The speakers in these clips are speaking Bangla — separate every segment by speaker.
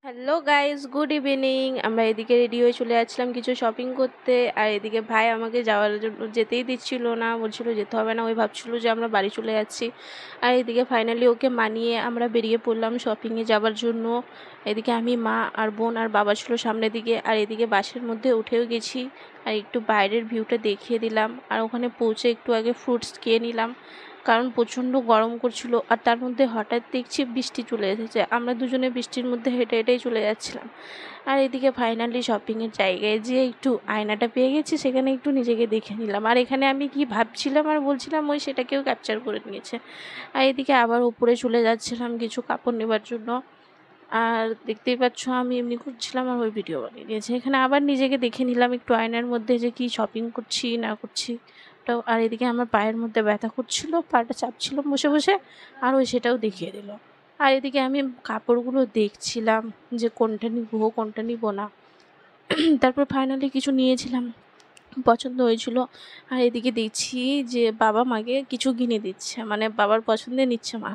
Speaker 1: Hello guys, good evening. আমরা এদিকে রেডি হয়ে চলে যাচ্ছিলাম কিছু শপিং করতে। আর এদিকে ভাই আমাকে যাওয়ার জন্য যেতেই দিচ্ছিল না, বলছিল যেতে হবে না। ওই ভাবছিল যে আমরা বাড়ি চলে যাচ্ছি। আর এদিকে ফাইনালি ওকে মানিয়ে আমরা বেরিয়ে পড়লাম শপিংয়ে যাওয়ার জন্য। এদিকে আমি, মা আর বোন আর বাবা ছিল সামনের দিকে। আর এদিকে বাসের মধ্যে উঠেও গেছি। আর একটু বাইরের ভিউটা দেখিয়ে দিলাম। আর ওখানে পৌঁছে একটু আগে ফ্রুটস খেয়ে নিলাম, কারণ প্রচণ্ড গরম করছিল। আর তার মধ্যে হঠাৎ দেখছি বৃষ্টি চলে এসেছে। আমরা দুজনে বৃষ্টির মধ্যে হেঁটে হেঁটেই চলে যাচ্ছিলাম। আর এদিকে ফাইনালি শপিংয়ের জায়গায় যেয়ে একটু আয়নাটা পেয়ে গেছি, সেখানে একটু নিজেকে দেখে নিলাম। আর এখানে আমি কি ভাবছিলাম আর বলছিলাম ওই সেটাকেও ক্যাপচার করে নিয়েছে। আর এদিকে আবার উপরে চলে যাচ্ছিলাম কিছু কাপড় নেবার জন্য। আর দেখতেই পাচ্ছ আমি এমনি করছিলাম আর ওই ভিডিও বানিয়ে নিয়েছে। এখানে আবার নিজেকে দেখে নিলাম একটু আয়নার মধ্যে যে কি শপিং করছি না করছি। তো আর এদিকে আমার পায়ের মধ্যে ব্যথা করছিল, পাটা চাপছিল বসে বসে, আর ওই সেটাও দেখিয়ে দিল। আর এদিকে আমি কাপড়গুলো দেখছিলাম যে কোনটা নিবো কোনটা নিব না। তারপর ফাইনালি কিছু নিয়েছিলাম, পছন্দ হয়েছিল। আর এদিকে দেখছি যে বাবা মাকে কিছু কিনে দিচ্ছে, মানে বাবার পছন্দে নিচ্ছে মা।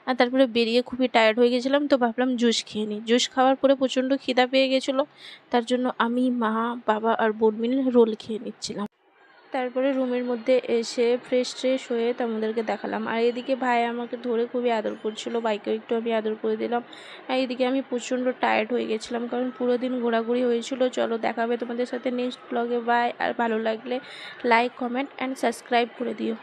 Speaker 1: আর তারপরে বেরিয়ে খুবই টায়ার্ড হয়ে গেছিলাম, তো ভাবলাম জুস খেয়ে নিই। জুস খাওয়ার পরে প্রচণ্ড খিদা পেয়ে গেছিলো, তার জন্য আমি, মা, বাবা আর বোন মিলে রোল খেয়ে নিচ্ছিলাম। তারপরে রুমের মধ্যে এসে ফ্রেশ হয়ে তোমাদেরকে দেখালাম। আর এদিকে ভাই আমাকে ধরে খুবই আদর করছিল, বাইকেও একটু আমি আদর করে দিলাম। আর এদিকে আমি প্রচণ্ড টায়ার্ড হয়ে গেছিলাম, কারণ পুরো দিন ঘোরাঘুরি হয়েছিল। চলো দেখা হবে তোমাদের সাথে নেক্সট ব্লগে। বাই। আর ভালো লাগলে লাইক, কমেন্ট অ্যান্ড সাবস্ক্রাইব করে দিও।